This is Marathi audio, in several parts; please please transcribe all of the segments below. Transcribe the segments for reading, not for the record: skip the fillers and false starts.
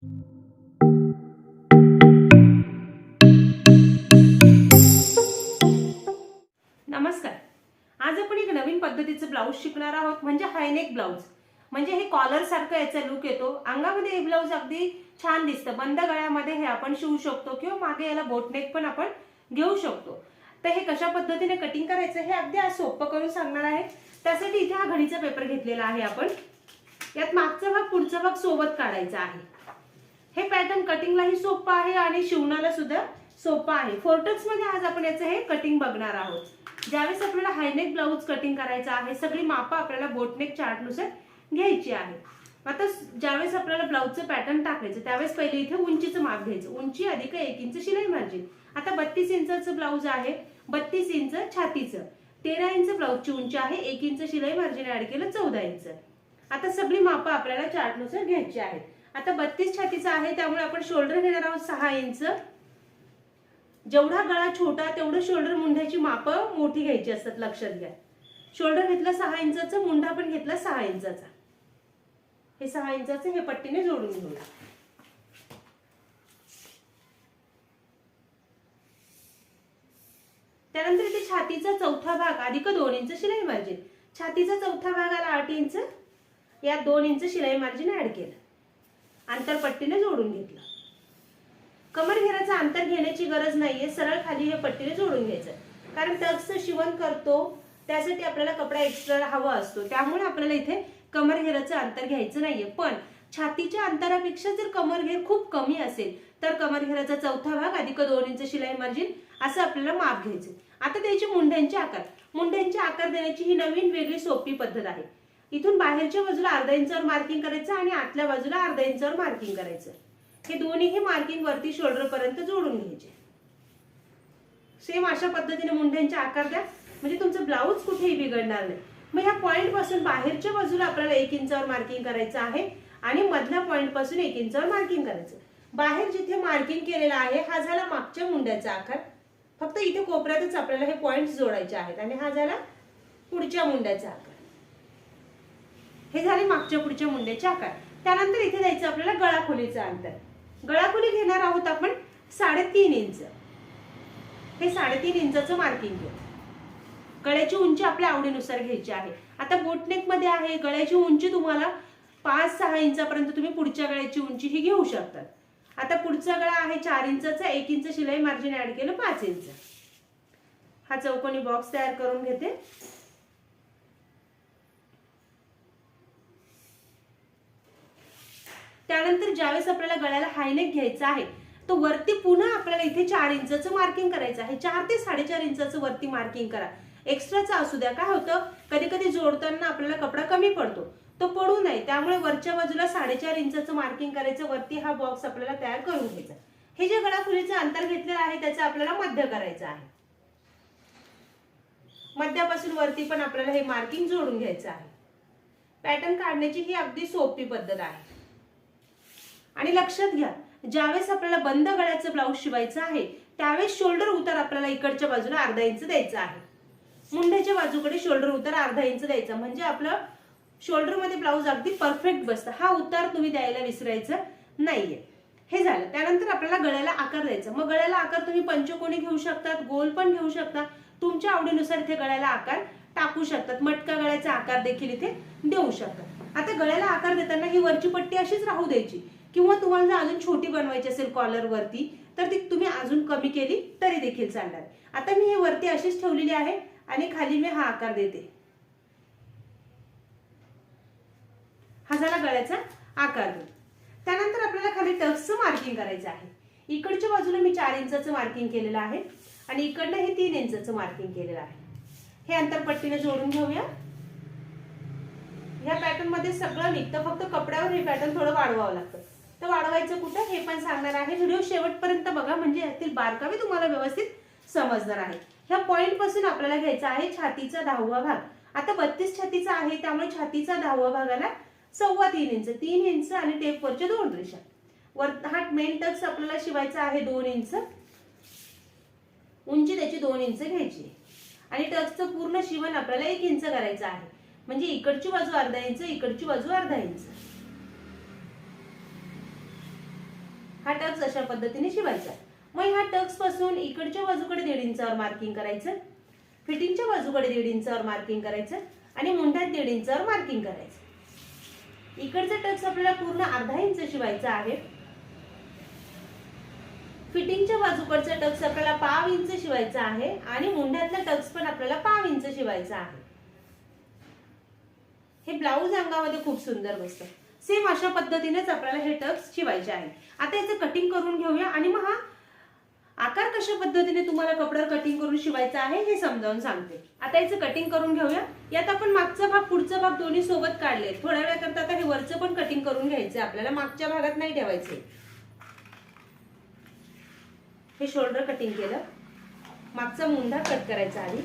नमस्कार. आज आपण एक नवीन पद्धतीचं ब्लाऊज शिकणार आहोत, म्हणजे हायनेक ब्लाऊज. म्हणजे हे कॉलर सारखं याचा लुक येतो. अंगामध्ये हे ब्लाऊज अगदी छान दिसतं. बंद गळ्यामध्ये हे आपण शिवू शकतो किंवा मागे याला बोटनेक पण आपण घेऊ शकतो. तर हे कशा पद्धतीने कटिंग करायचं हे अगदी आज सोपं करून सांगणार आहे. त्यासाठी इथे हा घडीचा पेपर घेतलेला आहे आपण. यात मागचा भाग पुढचा भाग सोबत काढायचा आहे. हे पॅटर्न कटिंगलाही सोपं आहे आणि शिवण्याला सुद्धा सोपं आहे. फोर्टक्स मध्ये आज आपण याचं हे कटिंग बघणार आहोत. ज्यावेळेस आपल्याला हायनेक ब्लाऊज कटिंग करायचं आहे, सगळी मापं आपल्याला बोटनेक चार्टनुसार घ्यायची आहे. आता ज्यावेळेस आपल्याला ब्लाऊजचं पॅटर्न टाकायचं त्यावेळेस पहिले इथे उंचीचं माप घ्यायचं. उंची अधिक 1 इंच शिलाई मार्जिन. आता 32 इंचाचं ब्लाऊज आहे, 32 इंच छातीचं. 13 इंच ब्लाऊजची उंची आहे, 1 इंच शिलाई मार्जिन ऍड केलं 14 इंच. आता सगळी मापं आपल्याला चार्टनुसार घ्यायची आहेत. आता 32 छातीचं आहे त्यामुळे आपण शोल्डर घेणार आहोत 6 इंच. जेवढा गळा छोटा तेवढं शोल्डर मुंड्याची मापं मोठी घ्यायची असतात, लक्षात घ्या. शोल्डर घेतलं 6 इंचाचं, मुंडा पण घेतला 6 इंचाचा. हे 6 इंचाचं हे पट्टीने जोडून घेऊया. त्यानंतर इथे छातीचा चौथा भाग अधिक 2 इंच शिलाई मार्जिन. छातीचा चौथा भाग आला 8 इंच. यात 2 इंच शिलाई मार्जिन ऍड केलं. अंतर पट्टीने जोडून घेतलं. कमरघेराचं अंतर घेण्याची गरज नाहीये, सरळ खाली हे पट्टीने जोडून घ्यायचं. कारण टक्सचं शिवण करतो त्यासाठी आपल्याला कपडा एक्स्ट्रा हवा असतो, त्यामुळे आपल्याला इथे कमरघेराचं अंतर घ्यायचं नाहीये. पण छातीच्या अंतरापेक्षा जर कमरघेर खूप कमी असेल तर कमरघेराचा चौथा भाग अधिक 2 इंच शिलाई मार्जिन असं आपल्याला माप घ्यायचं. आता द्यायचे मुंड्यांचे आकार. मुंड्यांचे आकार देण्याची ही नवीन वेगळी सोपी पद्धत आहे. इथून बाहेरच्या बाजूला अर्धा इंचावर मार्किंग करायचं आणि आतल्या बाजूला अर्धा इंचावर मार्किंग करायचं. हे दोन्ही मार्किंग वरती शोल्डर पर्यंत जोडून घ्यायचे. सेम अशा पद्धतीने मुंड्यांचे आकार द्या, म्हणजे तुमचं ब्लाऊज कुठेही बिघडणार नाही. मग ह्या पॉइंट पासून बाहेरच्या बाजूला आपल्याला 1 इंचावर मार्किंग करायचं आहे आणि मधल्या पॉइंट पासून 1 इंचावर मार्किंग करायचं. बाहेर जिथे मार्किंग केलेला आहे हा झाला मागच्या मुंड्याचा आकार. फक्त इथे कोपऱ्यातच आपल्याला हे पॉइंट जोडायचे आहेत. आणि हा झाला पुढच्या मुंड्याचा आकार. हे झाले मागच्या पुढच्या मुंड्याचे आकार. त्यानंतर इथे द्यायचं आपल्याला गळाखोलीचं अंतर. गळाखोली घेणार आहोत आपण 3.5 इंच. हे 3.5 इंचाचं मार्किंग घेऊ. गळ्याची उंची आपल्या आवडीनुसार घ्यायची आहे. आता बोटनेक मध्ये आहे, गळ्याची उंची तुम्हाला 5-6 इंचापर्यंत तुम्ही पुढच्या गळ्याची उंची ही घेऊ शकतात. आता पुढचा गळा आहे 4 इंचाचा, 1 इंच शिलाई मार्जिन ऍड केलं 5 इंच. हा चौकोनी बॉक्स तयार करून घेते. त्यानंतर ज्यावेळेस आपल्याला गळ्याला हायनेक घ्यायचा आहे तो वरती पुन्हा आपल्याला इथे 4 इंचाचं मार्किंग करायचं आहे. 4 ते 4.5 इंचाचं वरती मार्किंग करा. एक्स्ट्राचा असू द्या. काय होतं कधी कधी जोडताना आपल्याला कपडा कमी पडतो, तो पडू नये त्यामुळे वरच्या बाजूला 4.5 इंचाचं मार्किंग करायचं. वरती हा बॉक्स आपल्याला तयार करून घ्यायचा. हे जे गळाखोलीचं अंतर घेतलेलं आहे त्याचं आपल्याला मध्य करायचं आहे. मध्यापासून वरती पण आपल्याला हे मार्किंग जोडून घ्यायचं आहे. पॅटर्न काढण्याची ही अगदी सोपी पद्धत आहे. आणि लक्षात घ्या, ज्यावेळेस आपल्याला बंद गळ्याचं ब्लाऊज शिवायचं आहे त्यावेळेस शोल्डर उतार आपल्याला इकडच्या बाजूला अर्धा इंच द्यायचा आहे. मुंड्याच्या बाजूकडे शोल्डर उतार अर्धा इंच द्यायचा, म्हणजे आपलं शोल्डर मध्ये ब्लाऊज अगदी परफेक्ट बसतं. हा उतार तुम्ही द्यायला विसरायचं नाहीये. हे झालं. त्यानंतर आपल्याला गळ्याला आकार द्यायचा. मग गळ्याला आकार तुम्ही पंचकोनी घेऊ शकतात, गोल पण घेऊ शकता. तुमच्या आवडीनुसार इथे गळ्याला आकार टाकू शकतात. मटका गळ्याचा आकार देखील इथे देऊ शकतात. आता गळ्याला आकार देताना ही वरची पट्टी अशीच राहू द्यायची, किंवा तुम्हाला जर अजून छोटी बनवायची असेल कॉलर वरती तर ती तुम्ही अजून कमी केली तरी देखील चालणार. आता मी हे वरती अशीच ठेवलेली आहे आणि खाली मी हा आकार देते. हा झाला गळ्याचा आकार. त्यानंतर आपल्याला खाली टक्सचं मार्किंग करायचं आहे. इकडच्या बाजूला मी 4 इंचाचं मार्किंग केलेलं आहे आणि इकडनं हे 3 इंचाचं मार्किंग केलेलं आहे. हे अंतर पट्टीने जोडून घेऊया. ह्या पॅटर्न मध्ये सगळं निघतं, फक्त कपड्यावर हे पॅटर्न थोडं वाढवावं लागतं. तर वाढवायचं कुठं हे पण सांगणार आहे. व्हिडिओ शेवटपर्यंत बघा, म्हणजे यातील बारकावे तुम्हाला व्यवस्थित समजणार आहे. ह्या पॉइंट पासून आपल्याला घ्यायचा आहे छातीचा 10वा भाग. आता 32 छातीचा आहे त्यामुळे छातीचा 10वा भागाला 3.25 इंच, 3 इंच आणि टेप वरच्या 2 रेषा. वर हा मेन टक्स आपल्याला शिवायचा आहे 2 इंच. उंची त्याची 2 इंच घ्यायची आणि टक्सचं पूर्ण शिवण आपल्याला 1 इंच करायचं आहे. म्हणजे इकडची बाजू अर्धा इंच, इकडची बाजू अर्धा इंच. हा टक्स अशा पद्धतीने शिवायचा। मग ह्या टक्स पासून इकडच्या बाजूकडे 1.5 इंचावर मार्किंग करायचं, फिटिंगच्या बाजूकडे 1.5 इंचावर मार्किंग करायचं आणि मुंढ्यात 1.5 इंचावर मार्किंग करायचं। इकडचा टक्स आपल्याला पूर्ण अर्धा इंच शिवायचा आहे, फिटिंगच्या बाजूकडचा टक्स आपल्याला पाव इंच शिवायचा आहे आणि मुंढ्यातला टक्स पण आपल्याला पाव इंच शिवायचा आहे। हे ब्लाऊज अंगामध्ये खूप सुंदर बसतं। सेम अशा पद्धतीनेच आपल्याला हे टक्स शिवायचे आहे। आता याचं कटिंग करून घेऊया आणि मग हा आकार कशा पद्धतीने तुम्हाला कपड्यावर कटिंग करून शिवायचा आहे हे समजावून सांगते। आता याचं कटिंग करून घेऊया। यात आपण मागचा भाग पुढचा भाग दोन्ही सोबत काढले। थोड्या वेळाकरता आता हे वरचं पण कटिंग करून घ्यायचं, आपल्याला मागच्या भागात नाही ठेवायचे। हे शोल्डर कटिंग केलं, मागचा मुंढा कट करायचा आधी।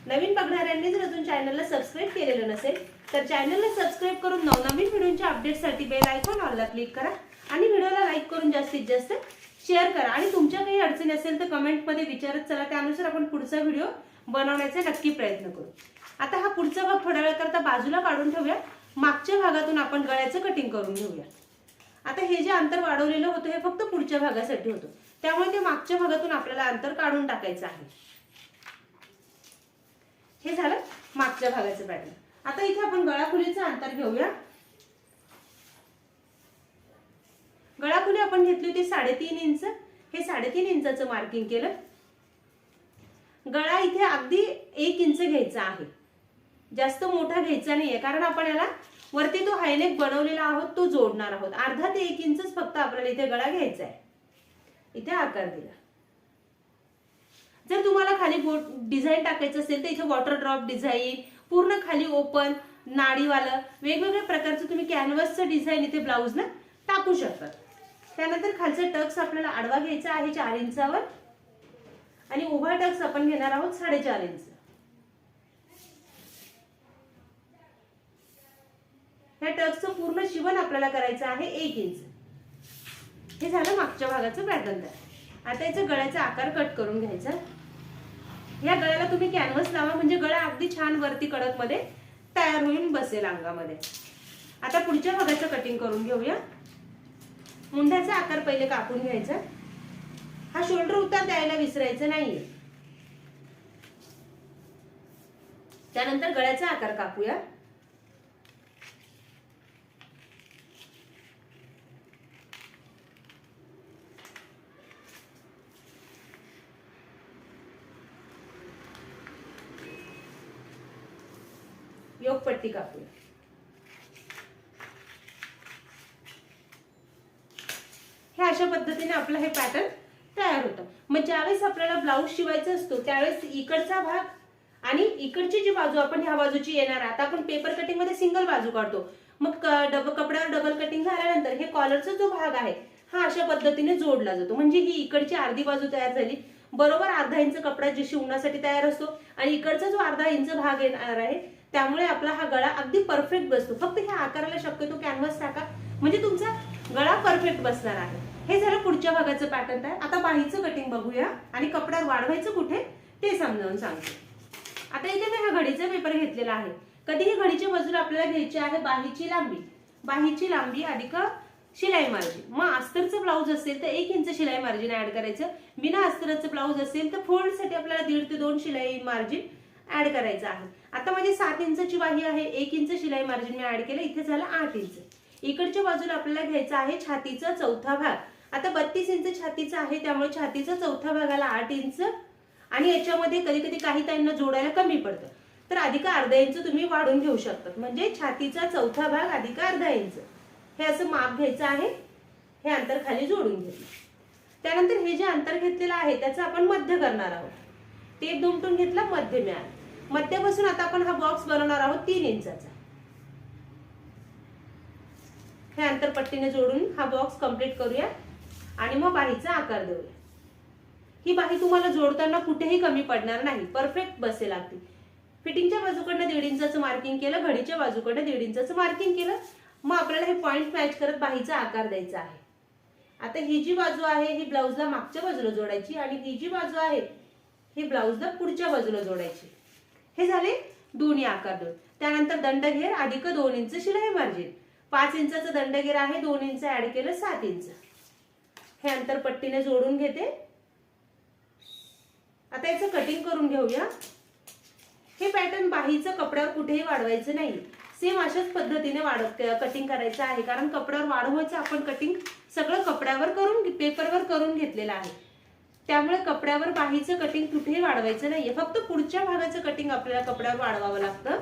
नवीन बघणाऱ्यांनी जर अजून चॅनलला सबस्क्राईब केलेलं नसेल तर चॅनलला सबस्क्राईब करून नवनवीन व्हिडिओच्या अपडेटसाठी बेल आयकॉन ऑलला क्लिक करा आणि व्हिडिओला लाईक करून जास्तीत जास्त शेअर करा। आणि तुमच्या काही अडचणी असेल तर कमेंटमध्ये विचारत चला, त्यानुसार आपण पुढचा व्हिडिओ बनवण्याचा नक्की प्रयत्न करू। आता हा पुढचा भाग थोड्या वेळाकरता बाजूला काढून ठेवूया। मागच्या भागातून आपण गळ्याचं कटिंग करून घेऊया। आता हे जे अंतर वाढवलेलं होतं हे फक्त पुढच्या भागासाठी होतं, त्यामुळे ते मागच्या भागातून आपल्याला अंतर काढून टाकायचं आहे। हे झालं मागच्या भागाचं पॅटर्न। आता इथे आपण गळाखोलीचं अंतर घेऊया। गळाखोली आपण घेतली होती 3.5 इंच। हे 3.5 इंचाचं मार्किंग केलं। गळा इथे अगदी 1 इंच घ्यायचा आहे, जास्त मोठा घ्यायचा नाहीये, कारण आपण याला वरती तो हायनेक बनवलेला आहोत तो जोडणार आहोत। अर्धा ते 1 इंचच फक्त आपल्याला इथे गळा घ्यायचा आहे। इथे आकार दिला। जर तुम्हाला खाली डिझाईन टाकायचं असेल तर इथे वॉटर ड्रॉप डिझाईन, पूर्ण खाली ओपन नाडीवालं वेगवेगळ्या प्रकारचं तुम्ही कॅनव्हासचं डिझाईन इथे ब्लाऊजला टाकू शकता। त्यानंतर खालचा टक्स आपल्याला आडवा घ्यायचा आहे 4 इंचावर आणि उभा टक्स आपण घेणार आहोत 4.5 इंच। ह्या टक्सचं पूर्ण शिवण आपल्याला करायचं आहे 1 इंच। हे झालं मागच्या भागाचं पॅटर्न तयार। आता याचा गळ्याचा आकार कट करून घ्यायचा। या गळ्याला तुम्ही कॅनव्हास लावा, म्हणजे गळा अगदी छान वरती कडक मध्ये तयार होऊन बसेल अंगामध्ये। आता पुढच्या भागाचं कटिंग करून घेऊया। मुंढ्याचा आकार पहिले कापून घ्यायचा। हा शोल्डर उतार द्यायला विसरायचं नाहीये। त्यानंतर गळ्याचा आकार कापूया। योगपट्टी कापूया। हे अशा पद्धतीने आपलं हे पॅटर्न तयार होतं। मग ज्यावेळेस आपल्याला ब्लाऊज शिवायचा असतो त्यावेळेस इकडचा भाग आणि इकडची जी बाजू आपण ह्या बाजूची येणार, आता आपण पेपर कटिंग मध्ये सिंगल बाजू काढतो, मग कपड्यावर डबल कटिंग झाल्यानंतर हे कॉलरचा जो भाग आहे हा अशा पद्धतीने जोडला जातो। म्हणजे ही इकडची अर्धी बाजू तयार झाली, बरोबर अर्धा इंच कपडा जी शिवण्यासाठी तयार असतो आणि इकडचा जो अर्धा इंच भाग येणार आहे, त्यामुळे आपला हा गळा अगदी परफेक्ट बसतो। फक्त ह्या आकाराला शक्यतो कॅनव्हास टाका, म्हणजे तुमचा गळा परफेक्ट बसणार आहे। हे झालं पुढच्या भागाचं पॅटर्न तयार। आता बाहीचं कटिंग बघूया आणि कपड्यावर वाढवायचं कुठे ते समजावून सांगते। आता इथे मी हा घडीचा पेपर घेतलेला आहे। कधीही घडीच्या बाजूला आपल्याला घ्यायची आहे बाहीची लांबी, बाहीची लांबी अधिक शिलाई मार्जिन। मग अस्तरचं ब्लाऊज असेल तर 1 इंच शिलाई मार्जिन ऍड करायचं। बिना अस्तराचं ब्लाऊज असेल तर फोल्ड साठी आपल्याला 1.5 ते 2 शिलाई मार्जिन ऍड करायचं आहे। आता माझी 7 इंचाची बाही आहे, 1 इंच शिलाई मार्जिन मी ऍड केलं, इथे झालं 8 इंच। इकडच्या बाजूला आपल्याला घ्यायचा आहे छातीचा चौथा भाग। आता 32 इंच छातीचा आहे, त्यामुळे छातीचा चौथा भागाला 8 इंच आणि याच्यामध्ये कधी कधी काही ताईंना जोडायला कमी पडतं, तर अधिक अर्धा इंच तुम्ही वाढून घेऊ शकता। म्हणजे छातीचा चौथा भाग अधिक अर्धा इंच हे असं माप घ्यायचं आहे। हे अंतर खाली जोडून घेतलं। त्यानंतर हे जे अंतर घेतलेलं आहे त्याचं आपण मध्य करणार आहोत। टेप दुमटून घेतला, मध्य मिळालं। मध्यापासून आता आपण हा बॉक्स बनवणार आहोत 3 इंचाचा। हे अंतर पट्टीने जोडून हा बॉक्स कंप्लीट करूया आणि मग बाहीचा आकार देऊया। ही बाही तुम्हाला जोडताना कुठेही कमी पडणार नाही, परफेक्ट बसेल अगदी। फिटिंगच्या बाजूकडनं 1.5 इंचाचं मार्किंग केलं, घडीच्या बाजूकडनं 1.5 इंचाचं मार्किंग केलं। मग आपल्याला हे पॉइंट मॅच करत बाहीचा आकार द्यायचा आहे। आता ही जी बाजू आहे ही ब्लाऊजला मागच्या बाजूला जोडायची आणि ही जी बाजू आहे ही ब्लाऊजला पुढच्या बाजूला जोडायची। हे झाले दोन्ही आकार देऊन। त्यानंतर दंडघेर अधिक 2 इंच शिलाई मार्जिन। 5 इंचाचा दंडगेर आहे, 2 इंच ऍड केलं, 7 इंच. हे अंतर पट्टीने जोडून घेते. आता याचं कटिंग करून घेऊया. हे पॅटर्न बाहीचं कपड्यावर कुठेही वाढवायचं नाही, सेम अशाच पद्धतीने कटिंग करायचं आहे, कारण कपड्यावर वाढवायचं आपण कटिंग सगळं कपड्यावर करून पेपरवर करून घेतलेलं आहे. त्यामुळे कपड्यावर बाहीचं कटिंग कुठेही वाढवायचं नाहीये, फक्त पुढच्या भागाचं कटिंग आपल्याला कपड्यावर वाढवावं लागतं.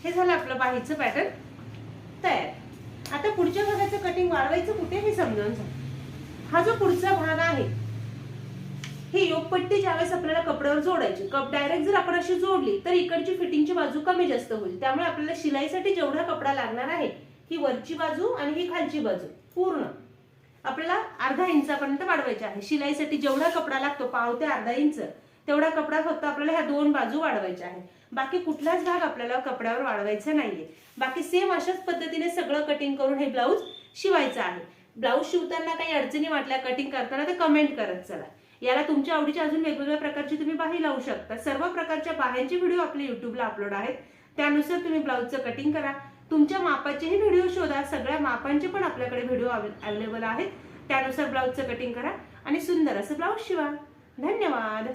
हे झालं आपलं बाहीचं पॅटर्न तयार. आता पुढच्या भागाचं कटिंग वाढवायचं कुठे हे समजावून सांग. हा जो पुढचा भाग आहे, ही योगपट्टी ज्यावेळेस आपल्याला कपड्यावर जोडायची, डायरेक्ट जर आपण अशी जोडली तर इकडची फिटिंगची बाजू कमी जास्त होईल. त्यामुळे आपल्याला शिलाईसाठी जेवढा कपडा लागणार आहे, ही वरची बाजू आणि ही खालची बाजू पूर्ण आपल्याला अर्धा इंचापर्यंत वाढवायची आहे. शिलाईसाठी जेवढा कपडा लागतो, पाव ते अर्धा इंच, तेवढा कपडा फक्त आपल्याला ह्या 2 बाजू वाढवायच्या आहे. बाकी कुठलाच भाग आपल्याला कपड्यावर वाढवायचा नाहीये. बाकी सेम अशाच पद्धतीने सगळं कटिंग करून हे ब्लाऊज शिवायचं आहे. ब्लाऊज शिवताना काही अडचणी वाटल्या कटिंग करताना तर कमेंट करत चला. याला तुमच्या आवडीच्या अजून वेगवेगळ्या प्रकारची तुम्ही बाही लावू शकता. सर्व प्रकारच्या बाह्यांचे व्हिडिओ आपल्या युट्यूबला अपलोड आहेत, त्यानुसार तुम्ही ब्लाऊजचं कटिंग करा. तुमच्या मापाचेही व्हिडिओ शोधा, सगळ्या मापांचे पण आपल्याकडे व्हिडिओ अवेलेबल आहेत. त्यानुसार ब्लाऊजचं कटिंग करा आणि सुंदर असं ब्लाऊज शिवा. धन्यवाद.